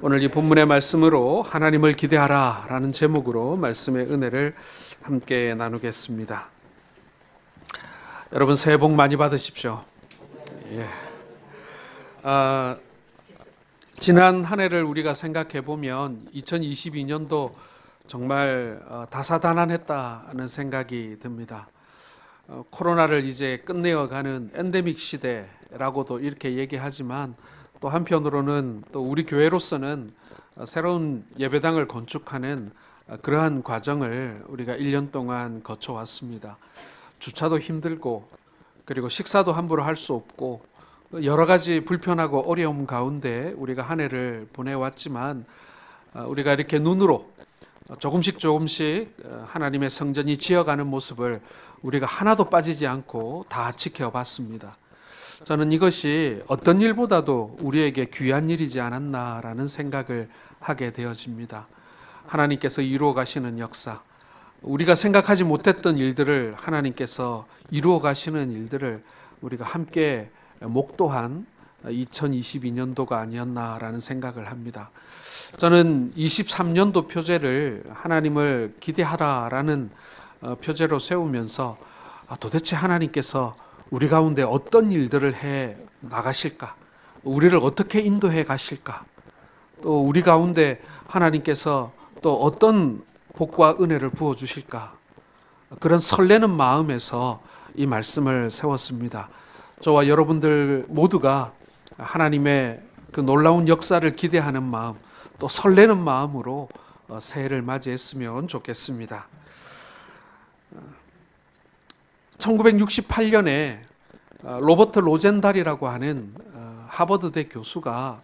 오늘 이 본문의 말씀으로 하나님을 기대하라 라는 제목으로 말씀의 은혜를 함께 나누겠습니다. 여러분 새해 복 많이 받으십시오. 지난 한 해를 우리가 생각해 보면 2022년도 정말 다사다난했다는 생각이 듭니다. 코로나를 이제 끝내어가는 엔데믹 시대라고도 이렇게 얘기하지만 또 한편으로는 또 우리 교회로서는 새로운 예배당을 건축하는 그러한 과정을 우리가 1년 동안 거쳐왔습니다. 주차도 힘들고 그리고 식사도 함부로 할 수 없고 여러 가지 불편하고 어려움 가운데 우리가 한 해를 보내왔지만 우리가 이렇게 눈으로 조금씩 하나님의 성전이 지어가는 모습을 우리가 하나도 빠지지 않고 다 지켜봤습니다. 저는 이것이 어떤 일보다도 우리에게 귀한 일이지 않았나라는 생각을 하게 되어집니다. 하나님께서 이루어 가시는 역사, 우리가 생각하지 못했던 일들을 하나님께서 이루어 가시는 일들을 우리가 함께 목도한 2022년도가 아니었나라는 생각을 합니다. 저는 23년도 표제를 하나님을 기대하라라는 표제로 세우면서 도대체 하나님께서 우리 가운데 어떤 일들을 해 나가실까? 우리를 어떻게 인도해 가실까? 또 우리 가운데 하나님께서 또 어떤 복과 은혜를 부어 주실까? 그런 설레는 마음에서 이 말씀을 세웠습니다. 저와 여러분들 모두가 하나님의 그 놀라운 역사를 기대하는 마음, 또 설레는 마음으로 새해를 맞이했으면 좋겠습니다. 1968년에 로버트 로젠달이라고 하는 하버드대 교수가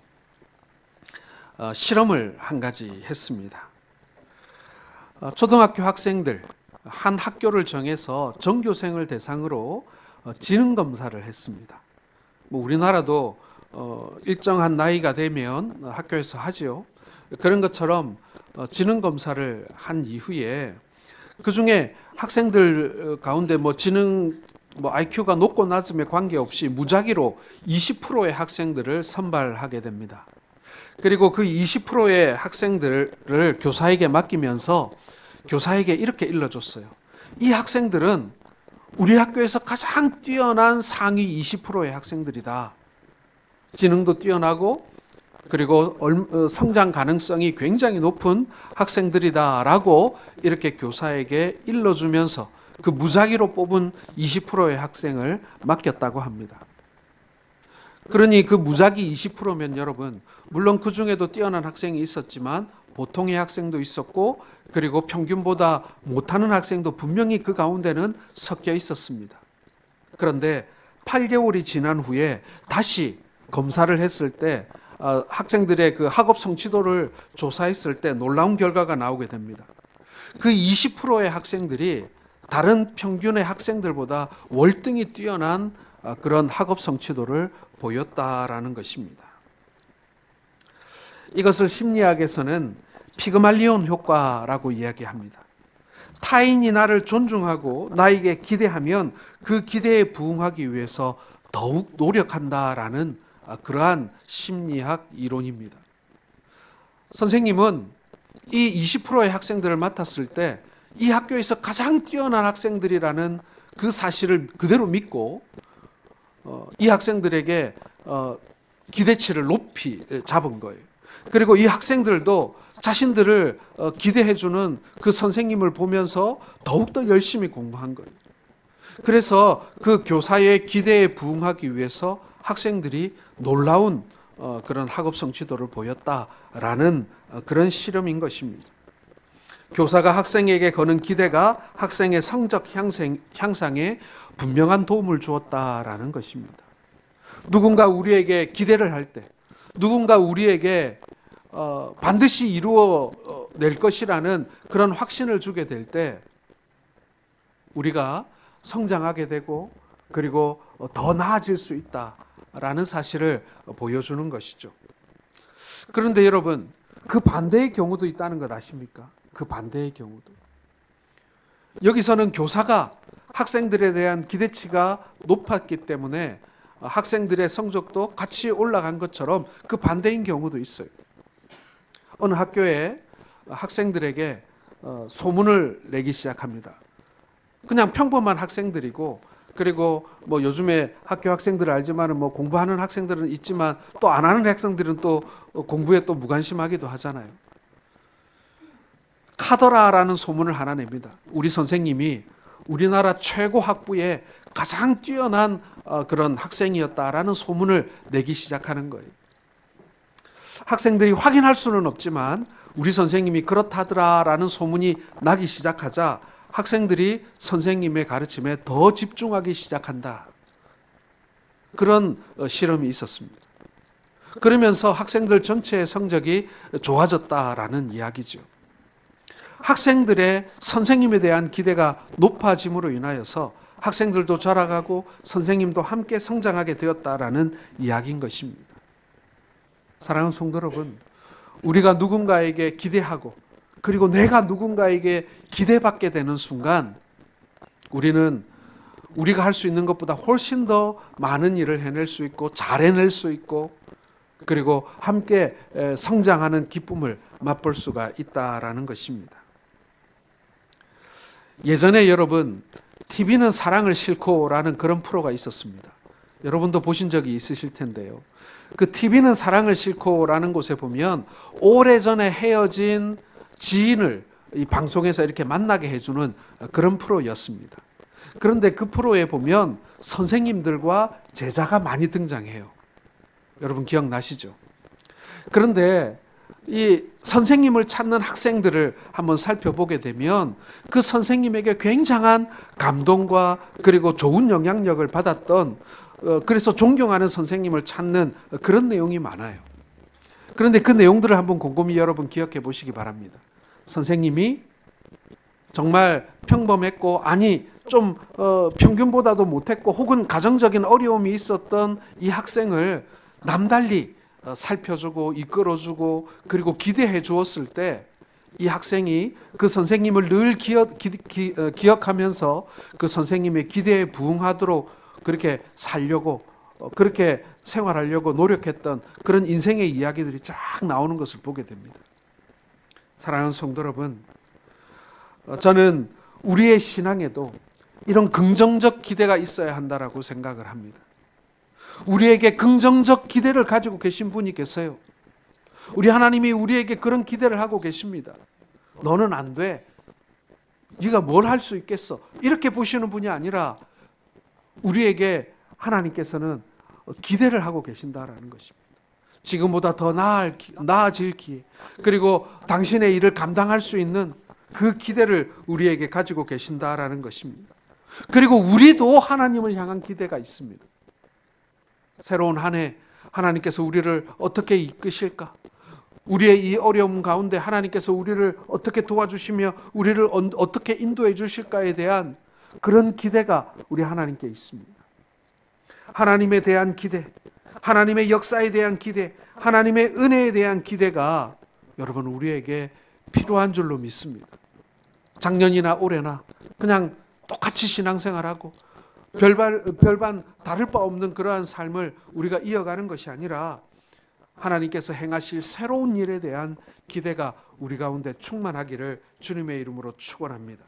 실험을 한 가지 했습니다. 초등학교 학생들 한 학교를 정해서 전교생을 대상으로 지능 검사를 했습니다. 우리나라도 일정한 나이가 되면 학교에서 하지요. 그런 것처럼 지능 검사를 한 이후에 그 중에 학생들 가운데 지능 IQ가 높고 낮음에 관계없이 무작위로 20%의 학생들을 선발하게 됩니다. 그리고 그 20%의 학생들을 교사에게 맡기면서 교사에게 이렇게 일러줬어요. 이 학생들은 우리 학교에서 가장 뛰어난 상위 20%의 학생들이다. 지능도 뛰어나고 그리고 성장 가능성이 굉장히 높은 학생들이다라고 이렇게 교사에게 일러주면서 그 무작위로 뽑은 20%의 학생을 맡겼다고 합니다. 그러니 그 무작위 20%면 여러분, 물론 그 중에도 뛰어난 학생이 있었지만 보통의 학생도 있었고 그리고 평균보다 못하는 학생도 분명히 그 가운데는 섞여 있었습니다. 그런데 8개월이 지난 후에 다시 검사를 했을 때 학생들의 그 학업 성취도를 조사했을 때 놀라운 결과가 나오게 됩니다. 그 20%의 학생들이 다른 평균의 학생들보다 월등히 뛰어난 그런 학업 성취도를 보였다라는 것입니다. 이것을 심리학에서는 피그말리온 효과라고 이야기합니다. 타인이 나를 존중하고 나에게 기대하면 그 기대에 부응하기 위해서 더욱 노력한다라는 그러한 심리학 이론입니다. 선생님은 이 20%의 학생들을 맡았을 때 이 학교에서 가장 뛰어난 학생들이라는 그 사실을 그대로 믿고 이 학생들에게 기대치를 높이 잡은 거예요. 그리고 이 학생들도 자신들을 기대해주는 그 선생님을 보면서 더욱더 열심히 공부한 거예요. 그래서 그 교사의 기대에 부응하기 위해서 학생들이 놀라운 그런 학업 성취도를 보였다라는 그런 실험인 것입니다. 교사가 학생에게 거는 기대가 학생의 성적 향상에 분명한 도움을 주었다라는 것입니다. 누군가 우리에게 기대를 할 때, 누군가 우리에게 반드시 이루어낼 것이라는 그런 확신을 주게 될 때 우리가 성장하게 되고 그리고 더 나아질 수 있다라는 사실을 보여주는 것이죠. 그런데 여러분, 그 반대의 경우도 있다는 것 아십니까? 그 반대의 경우도. 여기서는 교사가 학생들에 대한 기대치가 높았기 때문에 학생들의 성적도 같이 올라간 것처럼 그 반대인 경우도 있어요. 어느 학교에 학생들에게 소문을 내기 시작합니다. 그냥 평범한 학생들이고, 그리고 뭐 요즘에 학교 학생들을 알지만은 뭐 공부하는 학생들은 있지만 또 안 하는 학생들은 또 공부에 또 무관심하기도 하잖아요. 카더라라는 소문을 하나 냅니다. 우리 선생님이 우리나라 최고 학부의 가장 뛰어난 그런 학생이었다라는 소문을 내기 시작하는 거예요. 학생들이 확인할 수는 없지만 우리 선생님이 그렇다더라라는 소문이 나기 시작하자 학생들이 선생님의 가르침에 더 집중하기 시작한다. 그런 실험이 있었습니다. 그러면서 학생들 전체의 성적이 좋아졌다라는 이야기죠. 학생들의 선생님에 대한 기대가 높아짐으로 인하여서 학생들도 자라가고 선생님도 함께 성장하게 되었다라는 이야기인 것입니다. 사랑하는 성도 여러분, 우리가 누군가에게 기대하고 그리고 내가 누군가에게 기대받게 되는 순간 우리는 우리가 할 수 있는 것보다 훨씬 더 많은 일을 해낼 수 있고 잘 해낼 수 있고 그리고 함께 성장하는 기쁨을 맛볼 수가 있다라는 것입니다. 예전에 여러분 TV는 사랑을 싣고라는 그런 프로가 있었습니다. 여러분도 보신 적이 있으실 텐데요. 그 TV는 사랑을 싣고라는 곳에 보면 오래전에 헤어진 지인을 이 방송에서 이렇게 만나게 해주는 그런 프로였습니다. 그런데 그 프로에 보면 선생님들과 제자가 많이 등장해요. 여러분 기억나시죠? 그런데 이 선생님을 찾는 학생들을 한번 살펴보게 되면 그 선생님에게 굉장한 감동과 그리고 좋은 영향력을 받았던 그래서 존경하는 선생님을 찾는 그런 내용이 많아요. 그런데 그 내용들을 한번 곰곰이 여러분 기억해 보시기 바랍니다. 선생님이 정말 평범했고 아니 좀 평균보다도 못했고 혹은 가정적인 어려움이 있었던 이 학생을 남달리 살펴주고 이끌어주고 그리고 기대해 주었을 때 이 학생이 그 선생님을 늘 기억하면서 그 선생님의 기대에 부응하도록 그렇게 살려고 그렇게 생활하려고 노력했던 그런 인생의 이야기들이 쫙 나오는 것을 보게 됩니다. 사랑하는 성도 여러분, 저는 우리의 신앙에도 이런 긍정적 기대가 있어야 한다라고 생각을 합니다. 우리에게 긍정적 기대를 가지고 계신 분이 계세요. 우리 하나님이 우리에게 그런 기대를 하고 계십니다. 너는 안 돼. 네가 뭘 할 수 있겠어. 이렇게 보시는 분이 아니라 우리에게 하나님께서는 기대를 하고 계신다라는 것입니다. 지금보다 더 나아질 기회 그리고 당신의 일을 감당할 수 있는 그 기대를 우리에게 가지고 계신다라는 것입니다. 그리고 우리도 하나님을 향한 기대가 있습니다. 새로운 한 해 하나님께서 우리를 어떻게 이끄실까? 우리의 이 어려움 가운데 하나님께서 우리를 어떻게 도와주시며 우리를 어떻게 인도해 주실까에 대한 그런 기대가 우리 하나님께 있습니다. 하나님에 대한 기대, 하나님의 역사에 대한 기대, 하나님의 은혜에 대한 기대가 여러분 우리에게 필요한 줄로 믿습니다. 작년이나 올해나 그냥 똑같이 신앙생활하고 별반 다를 바 없는 그러한 삶을 우리가 이어가는 것이 아니라 하나님께서 행하실 새로운 일에 대한 기대가 우리 가운데 충만하기를 주님의 이름으로 축원합니다.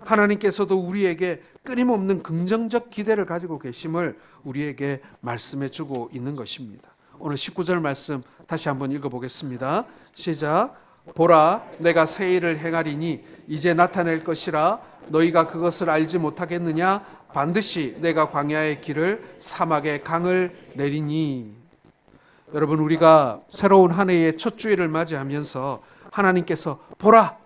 하나님께서도 우리에게 끊임없는 긍정적 기대를 가지고 계심을 우리에게 말씀해 주고 있는 것입니다. 오늘 19절 말씀 다시 한번 읽어보겠습니다. 시작. 보라, 내가 새 일을 행하리니 이제 나타낼 것이라 너희가 그것을 알지 못하겠느냐? 반드시 내가 광야의 길을 사막의 강을 내리니. 여러분 우리가 새로운 한 해의 첫 주일을 맞이하면서 하나님께서 보라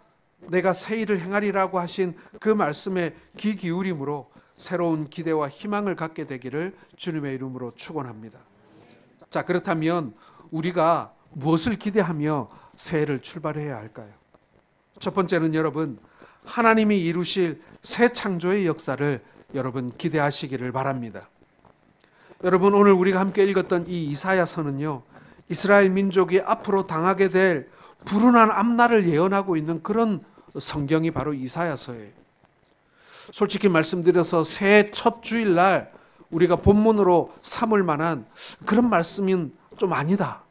내가 새 일을 행하리라고 하신 그 말씀에 귀 기울임으로 새로운 기대와 희망을 갖게 되기를 주님의 이름으로 축원합니다. 자, 그렇다면 우리가 무엇을 기대하며 새해를 출발해야 할까요? 첫 번째는 여러분 하나님이 이루실 새 창조의 역사를 여러분 기대하시기를 바랍니다. 여러분 오늘 우리가 함께 읽었던 이 이사야서는요, 이스라엘 민족이 앞으로 당하게 될 불운한 앞날을 예언하고 있는 그런 성경이 바로 이사야서예요. 솔직히 말씀드려서 새해 첫 주일날 우리가 본문으로 삼을 만한 그런 말씀은 좀 아니다.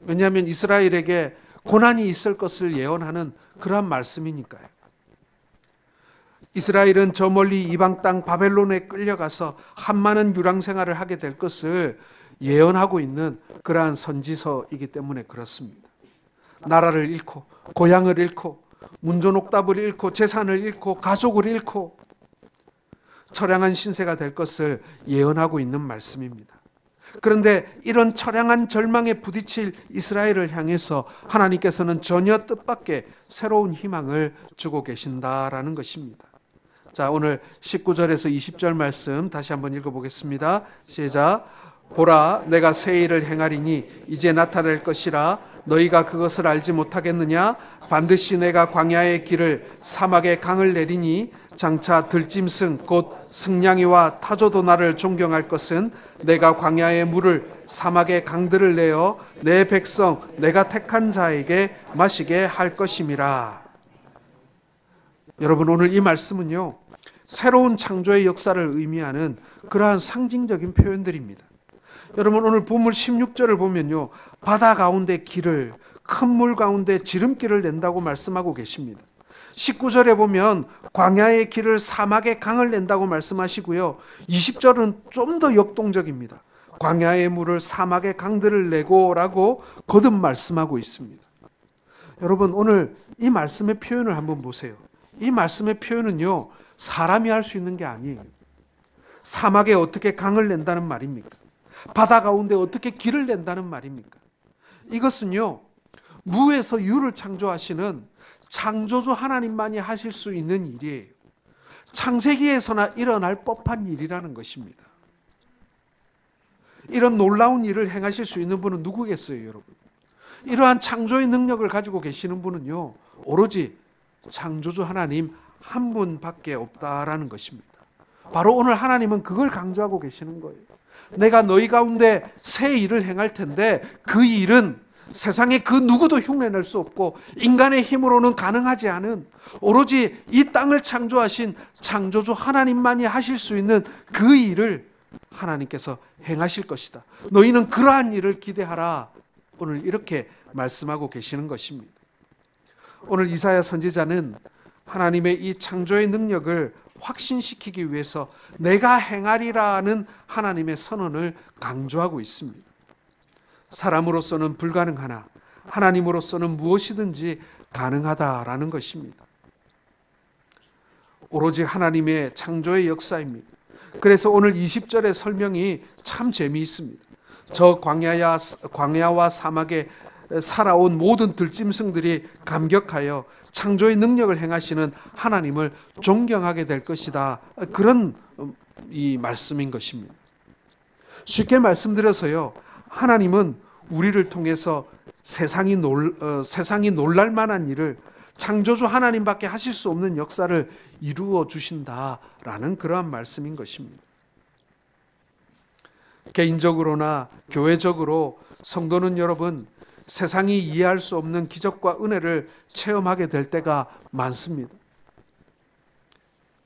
왜냐하면 이스라엘에게 고난이 있을 것을 예언하는 그러한 말씀이니까요. 이스라엘은 저 멀리 이방 땅 바벨론에 끌려가서 한많은 유랑 생활을 하게 될 것을 예언하고 있는 그러한 선지서이기 때문에 그렇습니다. 나라를 잃고 고향을 잃고 문전옥답을 잃고 재산을 잃고 가족을 잃고 처량한 신세가 될 것을 예언하고 있는 말씀입니다. 그런데 이런 처량한 절망에 부딪힐 이스라엘을 향해서 하나님께서는 전혀 뜻밖의 새로운 희망을 주고 계신다라는 것입니다. 자, 오늘 19절에서 20절 말씀 다시 한번 읽어보겠습니다. 시작. 보라, 내가 새 일을 행하리니 이제 나타날 것이라 너희가 그것을 알지 못하겠느냐? 반드시 내가 광야의 길을 사막의 강을 내리니 장차 들짐승 곧 승냥이와 타조도 나를 존경할 것은 내가 광야의 물을 사막의 강들을 내어 내 백성 내가 택한 자에게 마시게 할 것임이라. 여러분, 오늘 이 말씀은요, 새로운 창조의 역사를 의미하는 그러한 상징적인 표현들입니다. 여러분, 오늘 본문 16절을 보면요, 바다 가운데 길을, 큰 물 가운데 지름길을 낸다고 말씀하고 계십니다. 19절에 보면 광야의 길을 사막의 강을 낸다고 말씀하시고요, 20절은 좀 더 역동적입니다. 광야의 물을 사막의 강들을 내고 라고 거듭 말씀하고 있습니다. 여러분, 오늘 이 말씀의 표현을 한번 보세요. 이 말씀의 표현은요, 사람이 할 수 있는 게 아니에요. 사막에 어떻게 강을 낸다는 말입니까? 바다 가운데 어떻게 길을 낸다는 말입니까? 이것은요, 무에서 유를 창조하시는 창조주 하나님만이 하실 수 있는 일이에요. 창세기에서나 일어날 법한 일이라는 것입니다. 이런 놀라운 일을 행하실 수 있는 분은 누구겠어요, 여러분? 이러한 창조의 능력을 가지고 계시는 분은요, 오로지 창조주 하나님 한 분밖에 없다라는 것입니다. 바로 오늘 하나님은 그걸 강조하고 계시는 거예요. 내가 너희 가운데 새 일을 행할 텐데 그 일은 세상에 그 누구도 흉내낼 수 없고 인간의 힘으로는 가능하지 않은, 오로지 이 땅을 창조하신 창조주 하나님만이 하실 수 있는 그 일을 하나님께서 행하실 것이다. 너희는 그러한 일을 기대하라. 오늘 이렇게 말씀하고 계시는 것입니다. 오늘 이사야 선지자는 하나님의 이 창조의 능력을 확신시키기 위해서 내가 행하리라는 하나님의 선언을 강조하고 있습니다. 사람으로서는 불가능하나 하나님으로서는 무엇이든지 가능하다라는 것입니다. 오로지 하나님의 창조의 역사입니다. 그래서 오늘 20절의 설명이 참 재미있습니다. 저 광야와 사막에 살아온 모든 들짐승들이 감격하여 창조의 능력을 행하시는 하나님을 존경하게 될 것이다. 그런 이 말씀인 것입니다. 쉽게 말씀드려서요, 하나님은 우리를 통해서 세상이 놀랄 만한 일을 창조주 하나님밖에 하실 수 없는 역사를 이루어 주신다라는 그러한 말씀인 것입니다. 개인적으로나 교회적으로 성도는 여러분, 세상이 이해할 수 없는 기적과 은혜를 체험하게 될 때가 많습니다.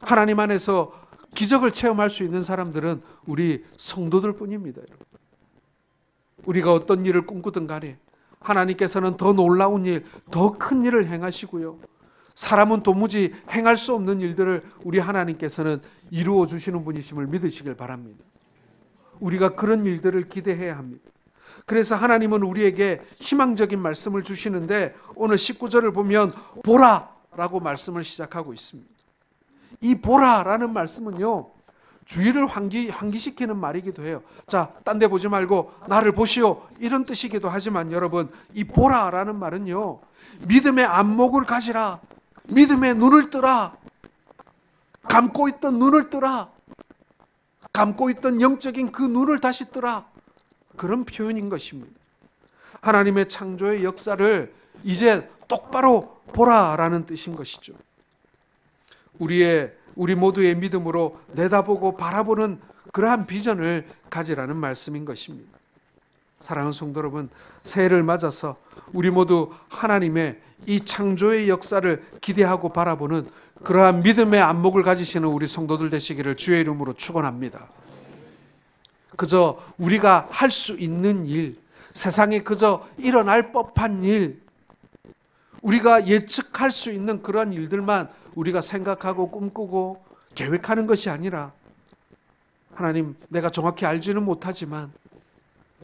하나님 안에서 기적을 체험할 수 있는 사람들은 우리 성도들 뿐입니다. 우리가 어떤 일을 꿈꾸든 간에 하나님께서는 더 놀라운 일, 더 큰 일을 행하시고요, 사람은 도무지 행할 수 없는 일들을 우리 하나님께서는 이루어 주시는 분이심을 믿으시길 바랍니다. 우리가 그런 일들을 기대해야 합니다. 그래서 하나님은 우리에게 희망적인 말씀을 주시는데 오늘 19절을 보면 보라 라고 말씀을 시작하고 있습니다. 이 보라라는 말씀은요, 주의를 환기시키는 말이기도 해요. 자, 딴 데 보지 말고 나를 보시오, 이런 뜻이기도 하지만 여러분, 이 보라라는 말은요, 믿음의 안목을 가지라, 믿음의 눈을 뜨라, 감고 있던 눈을 뜨라, 감고 있던 영적인 그 눈을 다시 뜨라, 그런 표현인 것입니다. 하나님의 창조의 역사를 이제 똑바로 보라라는 뜻인 것이죠. 우리 모두의 믿음으로 내다보고 바라보는 그러한 비전을 가지라는 말씀인 것입니다. 사랑하는 성도 여러분, 새해를 맞아서 우리 모두 하나님의 이 창조의 역사를 기대하고 바라보는 그러한 믿음의 안목을 가지시는 우리 성도들 되시기를 주의 이름으로 축원합니다. 그저 우리가 할 수 있는 일, 세상에 그저 일어날 법한 일, 우리가 예측할 수 있는 그런 일들만 우리가 생각하고 꿈꾸고 계획하는 것이 아니라, 하나님, 내가 정확히 알지는 못하지만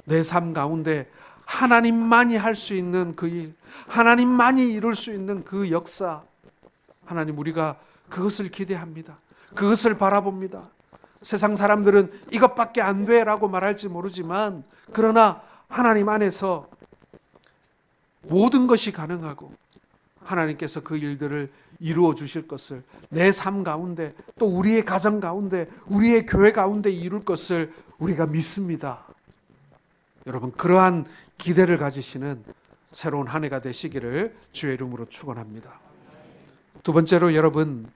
내 삶 가운데 하나님만이 할 수 있는 그 일, 하나님만이 이룰 수 있는 그 역사, 하나님, 우리가 그것을 기대합니다. 그것을 바라봅니다. 세상 사람들은 이것밖에 안 돼라고 말할지 모르지만, 그러나 하나님 안에서 모든 것이 가능하고 하나님께서 그 일들을 이루어 주실 것을, 내 삶 가운데, 또 우리의 가정 가운데, 우리의 교회 가운데 이룰 것을 우리가 믿습니다. 여러분, 그러한 기대를 가지시는 새로운 한 해가 되시기를 주의 이름으로 축원합니다. 두 번째로, 여러분,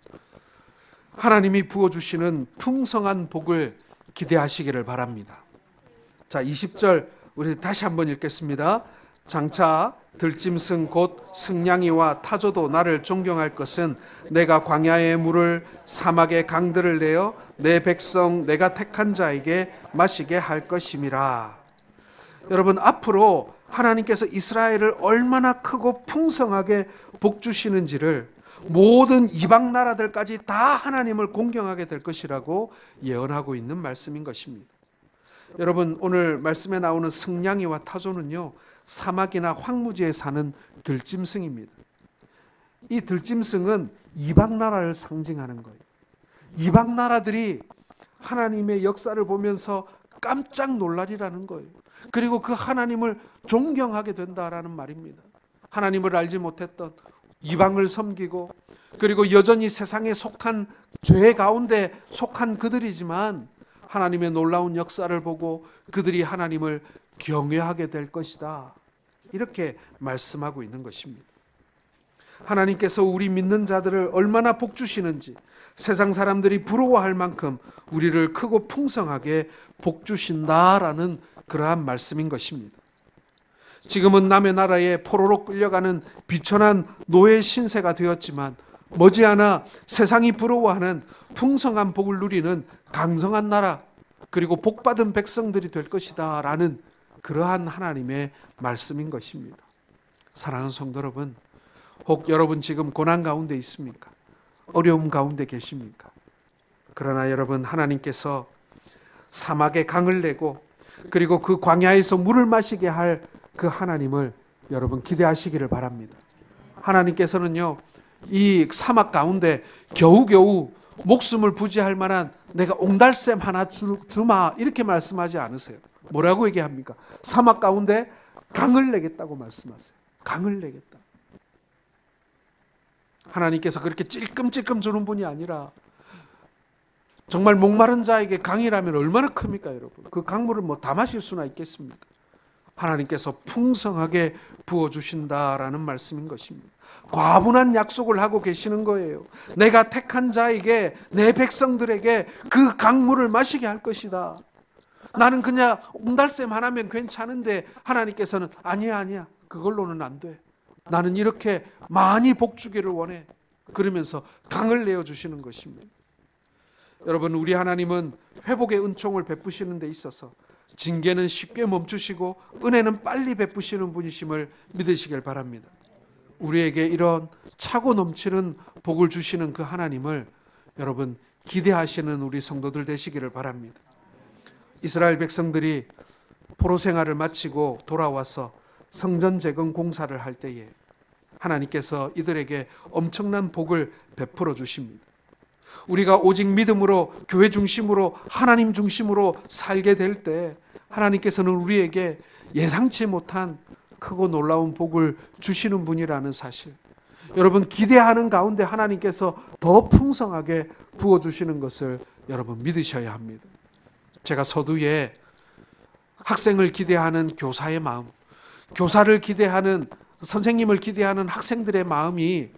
하나님이 부어주시는 풍성한 복을 기대하시기를 바랍니다. 자, 20절 우리 다시 한번 읽겠습니다. 장차 들짐승 곧 승냥이와 타조도 나를 존경할 것은 내가 광야의 물을 사막의 강들을 내어 내 백성 내가 택한 자에게 마시게 할 것임이라. 여러분, 앞으로 하나님께서 이스라엘을 얼마나 크고 풍성하게 복 주시는지를 모든 이방 나라들까지 다 하나님을 공경하게 될 것이라고 예언하고 있는 말씀인 것입니다. 여러분, 오늘 말씀에 나오는 승냥이와 타조는요, 사막이나 황무지에 사는 들짐승입니다. 이 들짐승은 이방 나라를 상징하는 거예요. 이방 나라들이 하나님의 역사를 보면서 깜짝 놀라리라는 거예요. 그리고 그 하나님을 존경하게 된다라는 말입니다. 하나님을 알지 못했던 이방을 섬기고, 그리고 여전히 세상에 속한 죄 가운데 속한 그들이지만 하나님의 놀라운 역사를 보고 그들이 하나님을 경외하게 될 것이다, 이렇게 말씀하고 있는 것입니다. 하나님께서 우리 믿는 자들을 얼마나 복 주시는지 세상 사람들이 부러워할 만큼 우리를 크고 풍성하게 복 주신다라는 그러한 말씀인 것입니다. 지금은 남의 나라에 포로로 끌려가는 비천한 노예 신세가 되었지만 머지않아 세상이 부러워하는 풍성한 복을 누리는 강성한 나라, 그리고 복받은 백성들이 될 것이다 라는 그러한 하나님의 말씀인 것입니다. 사랑하는 성도 여러분, 혹 여러분 지금 고난 가운데 있습니까? 어려움 가운데 계십니까? 그러나 여러분, 하나님께서 사막에 강을 내고 그리고 그 광야에서 물을 마시게 할 그 하나님을 여러분 기대하시기를 바랍니다. 하나님께서는요, 이 사막 가운데 겨우겨우 목숨을 부지할 만한 내가 옹달샘 하나 주마, 이렇게 말씀하지 않으세요. 뭐라고 얘기합니까? 사막 가운데 강을 내겠다고 말씀하세요. 강을 내겠다. 하나님께서 그렇게 찔끔찔끔 주는 분이 아니라, 정말 목마른 자에게 강이라면 얼마나 큽니까, 여러분? 그 강물을 뭐 다 마실 수나 있겠습니까? 하나님께서 풍성하게 부어주신다라는 말씀인 것입니다. 과분한 약속을 하고 계시는 거예요. 내가 택한 자에게, 내 백성들에게 그 강물을 마시게 할 것이다. 나는 그냥 옹달샘 하나면 괜찮은데 하나님께서는 아니야, 그걸로는 안 돼. 나는 이렇게 많이 복 주기를 원해. 그러면서 강을 내어주시는 것입니다. 여러분, 우리 하나님은 회복의 은총을 베푸시는 데 있어서 징계는 쉽게 멈추시고 은혜는 빨리 베푸시는 분이심을 믿으시길 바랍니다. 우리에게 이런 차고 넘치는 복을 주시는 그 하나님을 여러분 기대하시는 우리 성도들 되시기를 바랍니다. 이스라엘 백성들이 포로 생활을 마치고 돌아와서 성전 재건 공사를 할 때에 하나님께서 이들에게 엄청난 복을 베풀어 주십니다. 우리가 오직 믿음으로, 교회 중심으로, 하나님 중심으로 살게 될 때 하나님께서는 우리에게 예상치 못한 크고 놀라운 복을 주시는 분이라는 사실, 여러분 기대하는 가운데 하나님께서 더 풍성하게 부어주시는 것을 여러분 믿으셔야 합니다. 제가 서두에 학생을 기대하는 교사의 마음, 교사를 기대하는, 선생님을 기대하는 학생들의 마음이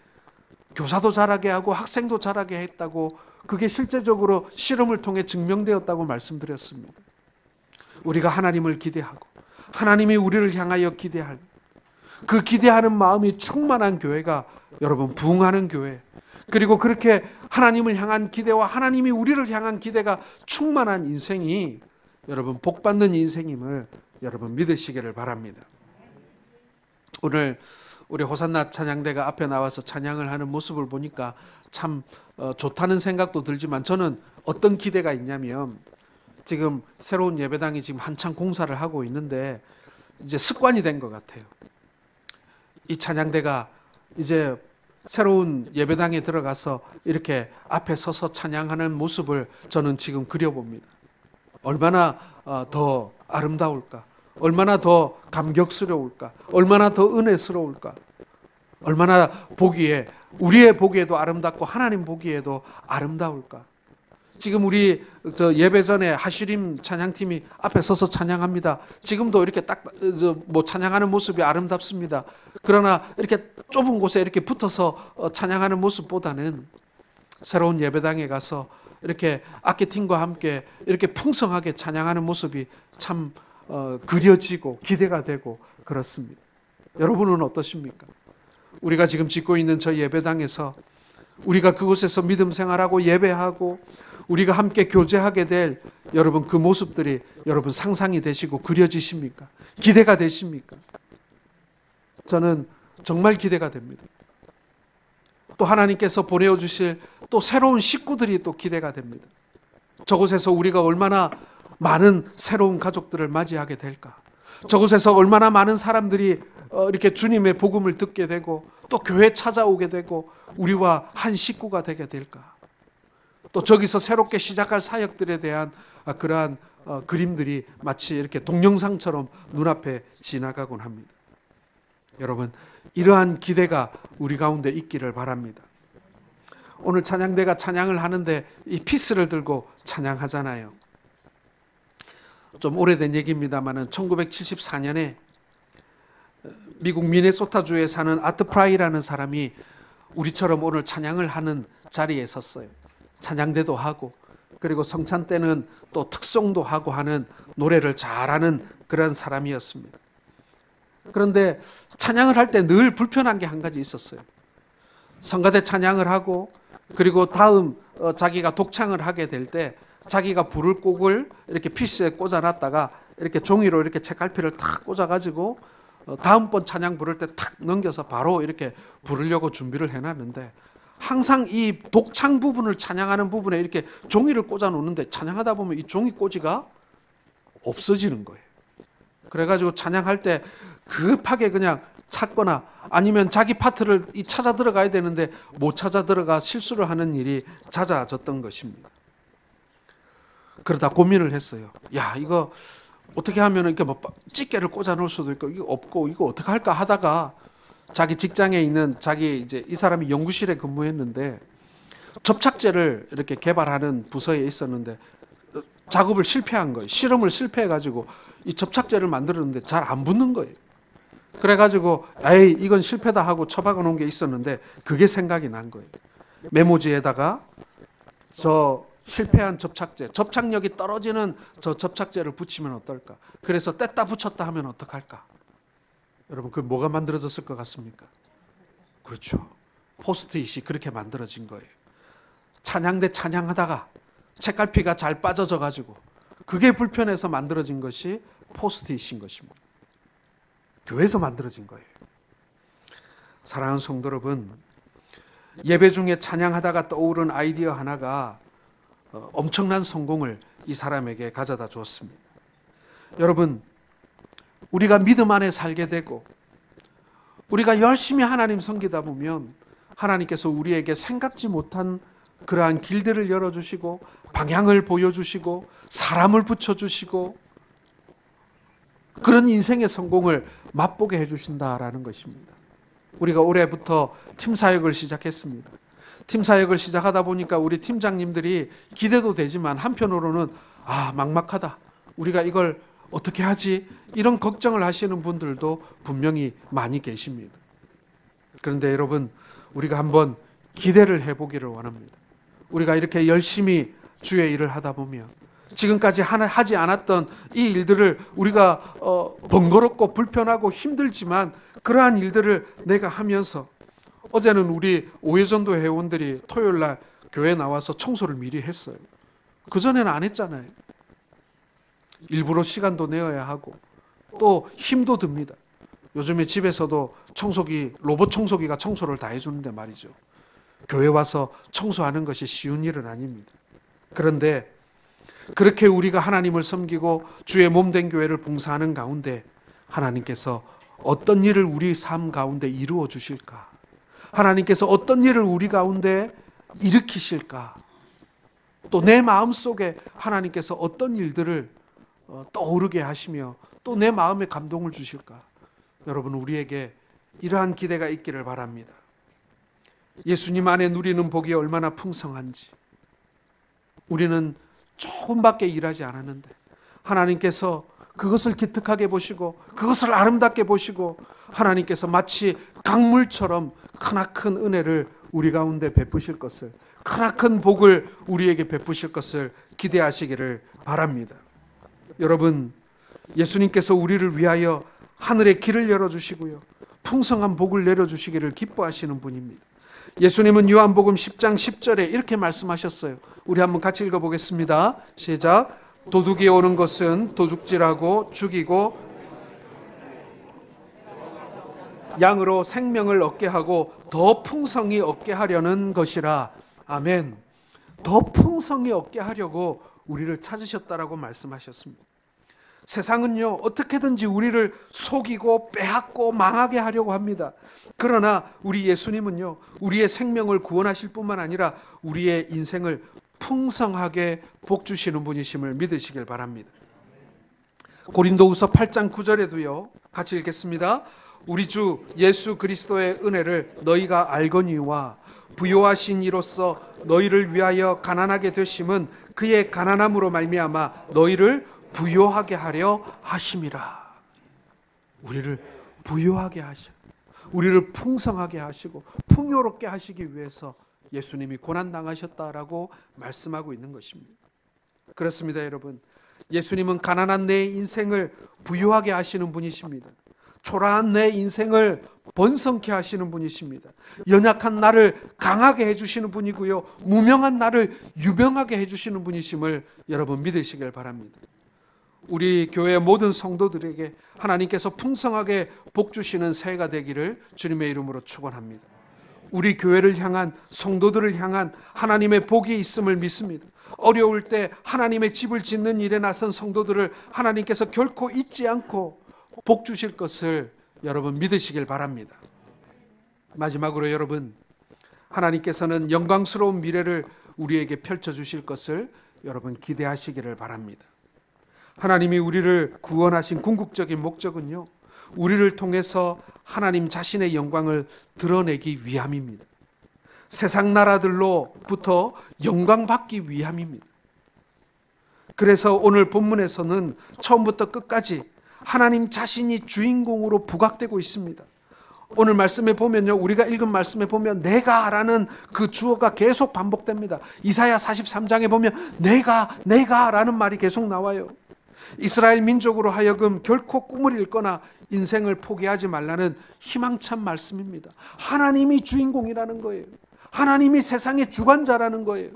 교사도 잘하게 하고 학생도 잘하게 했다고, 그게 실제적으로 실험을 통해 증명되었다고 말씀드렸습니다. 우리가 하나님을 기대하고 하나님이 우리를 향하여 기대할 그 기대하는 마음이 충만한 교회가 여러분 부흥하는 교회, 그리고 그렇게 하나님을 향한 기대와 하나님이 우리를 향한 기대가 충만한 인생이 여러분 복받는 인생임을 여러분 믿으시기를 바랍니다. 오늘 우리 호산나 찬양대가 앞에 나와서 찬양을 하는 모습을 보니까 참 좋다는 생각도 들지만 저는 어떤 기대가 있냐면 지금 새로운 예배당이 지금 한창 공사를 하고 있는데 이제 습관이 된 것 같아요. 이 찬양대가 이제 새로운 예배당에 들어가서 이렇게 앞에 서서 찬양하는 모습을 저는 지금 그려봅니다. 얼마나 더 아름다울까? 얼마나 더 감격스러울까? 얼마나 더 은혜스러울까? 얼마나 보기에 우리의 보기에도 아름답고 하나님 보기에도 아름다울까? 지금 우리 예배 전에 하시림 찬양팀이 앞에 서서 찬양합니다. 지금도 이렇게 딱 찬양하는 모습이 아름답습니다. 그러나 이렇게 좁은 곳에 이렇게 붙어서 찬양하는 모습보다는 새로운 예배당에 가서 이렇게 악기팀과 함께 이렇게 풍성하게 찬양하는 모습이 참 그려지고 기대가 되고 그렇습니다. 여러분은 어떠십니까? 우리가 지금 짓고 있는 저 예배당에서 우리가 그곳에서 믿음 생활하고 예배하고 우리가 함께 교제하게 될 여러분 그 모습들이 여러분 상상이 되시고 그려지십니까? 기대가 되십니까? 저는 정말 기대가 됩니다. 또 하나님께서 보내어 주실 또 새로운 식구들이 또 기대가 됩니다. 저곳에서 우리가 얼마나 많은 새로운 가족들을 맞이하게 될까? 저곳에서 얼마나 많은 사람들이 이렇게 주님의 복음을 듣게 되고 또 교회 찾아오게 되고 우리와 한 식구가 되게 될까? 또 저기서 새롭게 시작할 사역들에 대한 그러한 그림들이 마치 이렇게 동영상처럼 눈앞에 지나가곤 합니다. 여러분, 이러한 기대가 우리 가운데 있기를 바랍니다. 오늘 찬양대가 찬양을 하는데 이 피스를 들고 찬양하잖아요. 좀 오래된 얘기입니다만은 1974년에 미국 미네소타주에 사는 아트 프라이라는 사람이 우리처럼 오늘 찬양을 하는 자리에 섰어요. 찬양대도 하고 그리고 성찬 때는 또 특송도 하고 하는 노래를 잘하는 그런 사람이었습니다. 그런데 찬양을 할 때 늘 불편한 게 한 가지 있었어요. 성가대 찬양을 하고 그리고 다음 자기가 독창을 하게 될 때 자기가 부를 곡을 이렇게 피스에 꽂아놨다가 이렇게 종이로 이렇게 책갈피를 탁 꽂아가지고 다음번 찬양 부를 때 탁 넘겨서 바로 이렇게 부르려고 준비를 해놨는데 항상 이 독창 부분을 찬양하는 부분에 이렇게 종이를 꽂아 놓는데 찬양하다 보면 이 종이 꽂이가 없어지는 거예요. 그래가지고 찬양할 때 급하게 그냥 찾거나 아니면 자기 파트를 찾아 들어가야 되는데 못 찾아 들어가 실수를 하는 일이 잦아졌던 것입니다. 그러다 고민을 했어요. 야, 이거 어떻게 하면 이렇게 뭐 집게를 꽂아 놓을 수도 있고 이거 없고 이거 어떻게 할까 하다가 자기 직장에 있는 이제 이 사람이 연구실에 근무했는데 접착제를 이렇게 개발하는 부서에 있었는데 작업을 실패한 거예요. 실험을 실패해가지고 이 접착제를 만들었는데 잘 안 붙는 거예요. 그래가지고 에이 이건 실패다 하고 처박아 놓은 게 있었는데 그게 생각이 난 거예요. 메모지에다가 저 실패한 접착제, 접착력이 떨어지는 저 접착제를 붙이면 어떨까? 그래서 뗐다 붙였다 하면 어떡할까? 여러분 그 뭐가 만들어졌을 것 같습니까? 그렇죠. 포스트잇이 그렇게 만들어진 거예요. 찬양대 찬양하다가 책갈피가 잘 빠져져 가지고 그게 불편해서 만들어진 것이 포스트잇인 것입니다. 교회에서 만들어진 거예요. 사랑하는 성도 여러분, 예배 중에 찬양하다가 떠오른 아이디어 하나가 엄청난 성공을 이 사람에게 가져다 주었습니다. 여러분, 우리가 믿음 안에 살게 되고 우리가 열심히 하나님 섬기다 보면 하나님께서 우리에게 생각지 못한 그러한 길들을 열어주시고 방향을 보여주시고 사람을 붙여주시고 그런 인생의 성공을 맛보게 해주신다라는 것입니다. 우리가 올해부터 팀사역을 시작했습니다. 팀사역을 시작하다 보니까 우리 팀장님들이 기대도 되지만 한편으로는 막막하다. 우리가 이걸 어떻게 하지? 이런 걱정을 하시는 분들도 분명히 많이 계십니다. 그런데 여러분, 우리가 한번 기대를 해보기를 원합니다. 우리가 이렇게 열심히 주의 일을 하다 보면 지금까지 하지 않았던 이 일들을 우리가 번거롭고 불편하고 힘들지만 그러한 일들을 내가 하면서 어제는 우리 오해전도 회원들이 토요일 날 교회 나와서 청소를 미리 했어요. 그전에는 안 했잖아요. 일부러 시간도 내어야 하고 또 힘도 듭니다. 요즘에 집에서도 로봇 청소기가 청소를 다 해주는데 말이죠. 교회 와서 청소하는 것이 쉬운 일은 아닙니다. 그런데 그렇게 우리가 하나님을 섬기고 주의 몸된 교회를 봉사하는 가운데 하나님께서 어떤 일을 우리 삶 가운데 이루어 주실까? 하나님께서 어떤 일을 우리 가운데 일으키실까? 또 내 마음속에 하나님께서 어떤 일들을 떠오르게 하시며 또 내 마음에 감동을 주실까? 여러분, 우리에게 이러한 기대가 있기를 바랍니다. 예수님 안에 누리는 복이 얼마나 풍성한지, 우리는 조금밖에 일하지 않았는데 하나님께서 그것을 기특하게 보시고 그것을 아름답게 보시고 하나님께서 마치 강물처럼 크나큰 은혜를 우리 가운데 베푸실 것을, 크나큰 복을 우리에게 베푸실 것을 기대하시기를 바랍니다. 여러분, 예수님께서 우리를 위하여 하늘의 길을 열어주시고요, 풍성한 복을 내려주시기를 기뻐하시는 분입니다. 예수님은 요한복음 10장 10절에 이렇게 말씀하셨어요. 우리 한번 같이 읽어보겠습니다. 시작. 도둑이 오는 것은 도둑질하고 죽이고 양으로 생명을 얻게 하고 더 풍성히 얻게 하려는 것이라. 아멘. 더 풍성히 얻게 하려고 우리를 찾으셨다라고 말씀하셨습니다. 세상은요, 어떻게든지 우리를 속이고 빼앗고 망하게 하려고 합니다. 그러나 우리 예수님은요, 우리의 생명을 구원하실 뿐만 아니라 우리의 인생을 풍성하게 복주시는 분이심을 믿으시길 바랍니다. 고린도후서 8장 9절에도요, 같이 읽겠습니다. 우리 주 예수 그리스도의 은혜를 너희가 알거니와 부요하신 이로써 너희를 위하여 가난하게 되심은 그의 가난함으로 말미암아 너희를 부요하게 하려 하심이라. 우리를 부요하게 하셔, 우리를 풍성하게 하시고 풍요롭게 하시기 위해서 예수님이 고난당하셨다라고 말씀하고 있는 것입니다. 그렇습니다, 여러분. 예수님은 가난한 내 인생을 부유하게 하시는 분이십니다. 초라한 내 인생을 번성케 하시는 분이십니다. 연약한 나를 강하게 해주시는 분이고요, 무명한 나를 유명하게 해주시는 분이심을 여러분 믿으시길 바랍니다. 우리 교회 모든 성도들에게 하나님께서 풍성하게 복 주시는 새해가 되기를 주님의 이름으로 축원합니다. 우리 교회를 향한, 성도들을 향한 하나님의 복이 있음을 믿습니다. 어려울 때 하나님의 집을 짓는 일에 나선 성도들을 하나님께서 결코 잊지 않고 복 주실 것을 여러분 믿으시길 바랍니다. 마지막으로 여러분, 하나님께서는 영광스러운 미래를 우리에게 펼쳐주실 것을 여러분 기대하시기를 바랍니다. 하나님이 우리를 구원하신 궁극적인 목적은요, 우리를 통해서 하나님 자신의 영광을 드러내기 위함입니다. 세상 나라들로부터 영광받기 위함입니다. 그래서 오늘 본문에서는 처음부터 끝까지 하나님 자신이 주인공으로 부각되고 있습니다. 오늘 말씀에 보면요, 우리가 읽은 말씀에 보면 내가라는 그 주어가 계속 반복됩니다. 이사야 43장에 보면 내가라는 말이 계속 나와요. 이스라엘 민족으로 하여금 결코 꿈을 잃거나 인생을 포기하지 말라는 희망찬 말씀입니다. 하나님이 주인공이라는 거예요. 하나님이 세상의 주관자라는 거예요.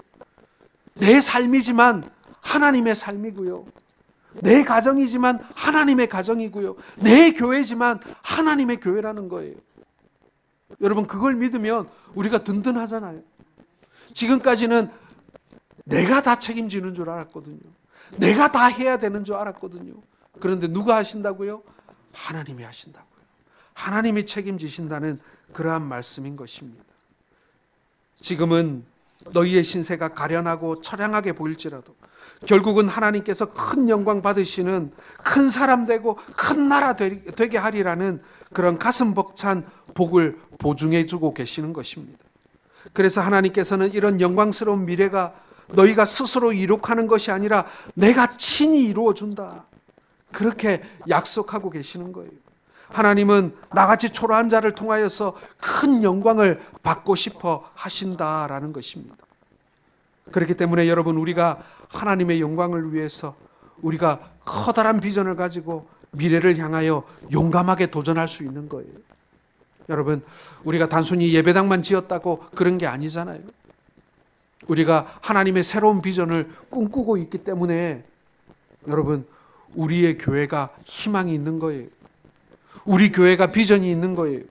내 삶이지만 하나님의 삶이고요, 내 가정이지만 하나님의 가정이고요, 내 교회지만 하나님의 교회라는 거예요. 여러분, 그걸 믿으면 우리가 든든하잖아요. 지금까지는 내가 다 책임지는 줄 알았거든요. 내가 다 해야 되는 줄 알았거든요. 그런데 누가 하신다고요? 하나님이 하신다고요. 하나님이 책임지신다는 그러한 말씀인 것입니다. 지금은 너희의 신세가 가련하고 처량하게 보일지라도 결국은 하나님께서 큰 영광 받으시는 큰 사람 되고 큰 나라 되게 하리라는 그런 가슴 벅찬 복을 보증해 주고 계시는 것입니다. 그래서 하나님께서는 이런 영광스러운 미래가 너희가 스스로 이룩하는 것이 아니라 내가 친히 이루어준다, 그렇게 약속하고 계시는 거예요. 하나님은 나같이 초라한 자를 통하여서 큰 영광을 받고 싶어 하신다라는 것입니다. 그렇기 때문에 여러분, 우리가 하나님의 영광을 위해서 우리가 커다란 비전을 가지고 미래를 향하여 용감하게 도전할 수 있는 거예요. 여러분, 우리가 단순히 예배당만 지었다고 그런 게 아니잖아요. 우리가 하나님의 새로운 비전을 꿈꾸고 있기 때문에 여러분, 우리의 교회가 희망이 있는 거예요. 우리 교회가 비전이 있는 거예요.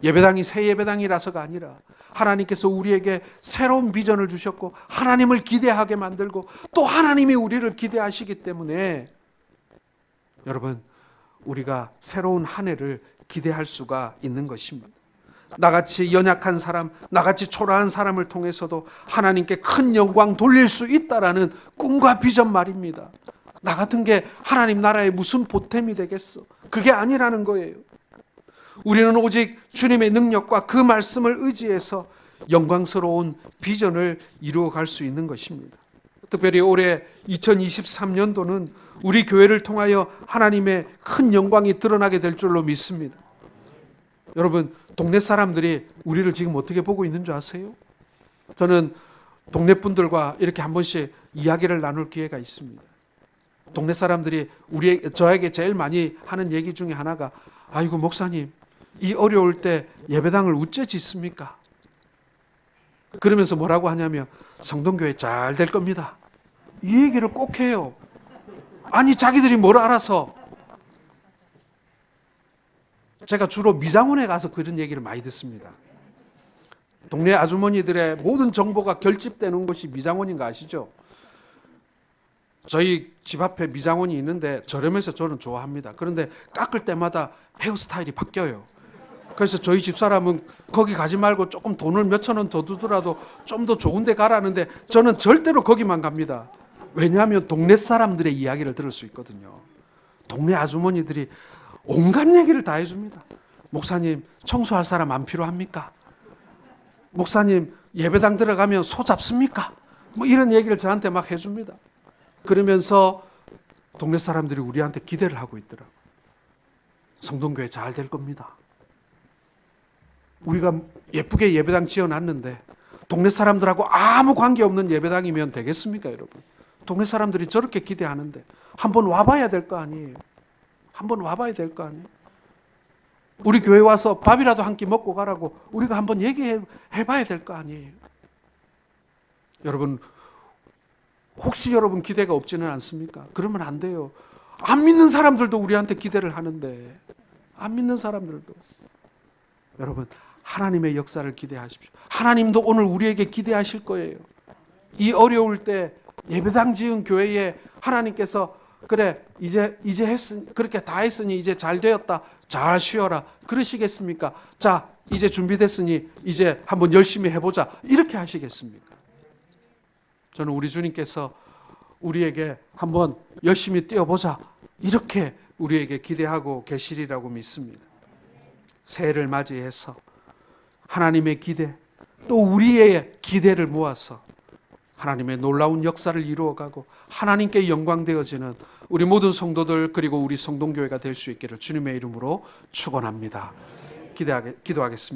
예배당이 새 예배당이라서가 아니라 하나님께서 우리에게 새로운 비전을 주셨고 하나님을 기대하게 만들고 또 하나님이 우리를 기대하시기 때문에 여러분, 우리가 새로운 한 해를 기대할 수가 있는 것입니다. 나같이 연약한 사람, 나같이 초라한 사람을 통해서도 하나님께 큰 영광 돌릴 수 있다라는 꿈과 비전 말입니다. 나 같은 게 하나님 나라에 무슨 보탬이 되겠어? 그게 아니라는 거예요. 우리는 오직 주님의 능력과 그 말씀을 의지해서 영광스러운 비전을 이루어갈 수 있는 것입니다. 특별히 올해 2023년도는 우리 교회를 통하여 하나님의 큰 영광이 드러나게 될 줄로 믿습니다. 여러분, 동네 사람들이 우리를 지금 어떻게 보고 있는 줄 아세요? 저는 동네 분들과 이렇게 한 번씩 이야기를 나눌 기회가 있습니다. 동네 사람들이 저에게 제일 많이 하는 얘기 중에 하나가, 아이고 목사님, 이 어려울 때 예배당을 어째 짓습니까? 그러면서 뭐라고 하냐면, 성동교회 잘 될 겁니다. 이 얘기를 꼭 해요. 아니, 자기들이 뭘 알아서. 제가 주로 미장원에 가서 그런 얘기를 많이 듣습니다. 동네 아주머니들의 모든 정보가 결집되는 곳이 미장원인 거 아시죠? 저희 집 앞에 미장원이 있는데 저렴해서 저는 좋아합니다. 그런데 깎을 때마다 헤어스타일이 바뀌어요. 그래서 저희 집사람은 거기 가지 말고 조금 돈을 몇천 원 더 주더라도 좀 더 좋은 데 가라는데 저는 절대로 거기만 갑니다. 왜냐하면 동네 사람들의 이야기를 들을 수 있거든요. 동네 아주머니들이 온갖 얘기를 다 해줍니다. 목사님, 청소할 사람 안 필요합니까? 목사님, 예배당 들어가면 소 잡습니까? 뭐 이런 얘기를 저한테 막 해줍니다. 그러면서 동네 사람들이 우리한테 기대를 하고 있더라고요. 성동교회 잘 될 겁니다. 우리가 예쁘게 예배당 지어놨는데 동네 사람들하고 아무 관계없는 예배당이면 되겠습니까, 여러분? 동네 사람들이 저렇게 기대하는데 한번 와봐야 될 거 아니에요. 한번 와봐야 될 거 아니에요. 우리 교회 와서 밥이라도 한 끼 먹고 가라고 우리가 한번 얘기해봐야 될 거 아니에요. 여러분, 혹시 여러분 기대가 없지는 않습니까? 그러면 안 돼요. 안 믿는 사람들도 우리한테 기대를 하는데, 안 믿는 사람들도. 여러분, 하나님의 역사를 기대하십시오. 하나님도 오늘 우리에게 기대하실 거예요. 이 어려울 때 예배당 지은 교회에 하나님께서 그래, 이제 그렇게 다 했으니 이제 잘 되었다, 잘 쉬어라, 그러시겠습니까? 자, 이제 준비됐으니 이제 한번 열심히 해보자, 이렇게 하시겠습니까? 저는 우리 주님께서 우리에게 한번 열심히 뛰어보자, 이렇게 우리에게 기대하고 계시리라고 믿습니다. 새해를 맞이해서 하나님의 기대, 또 우리의 기대를 모아서 하나님의 놀라운 역사를 이루어가고 하나님께 영광되어지는 우리 모든 성도들, 그리고 우리 성동교회가 될 수 있기를 주님의 이름으로 축원합니다. 기도하겠습니다.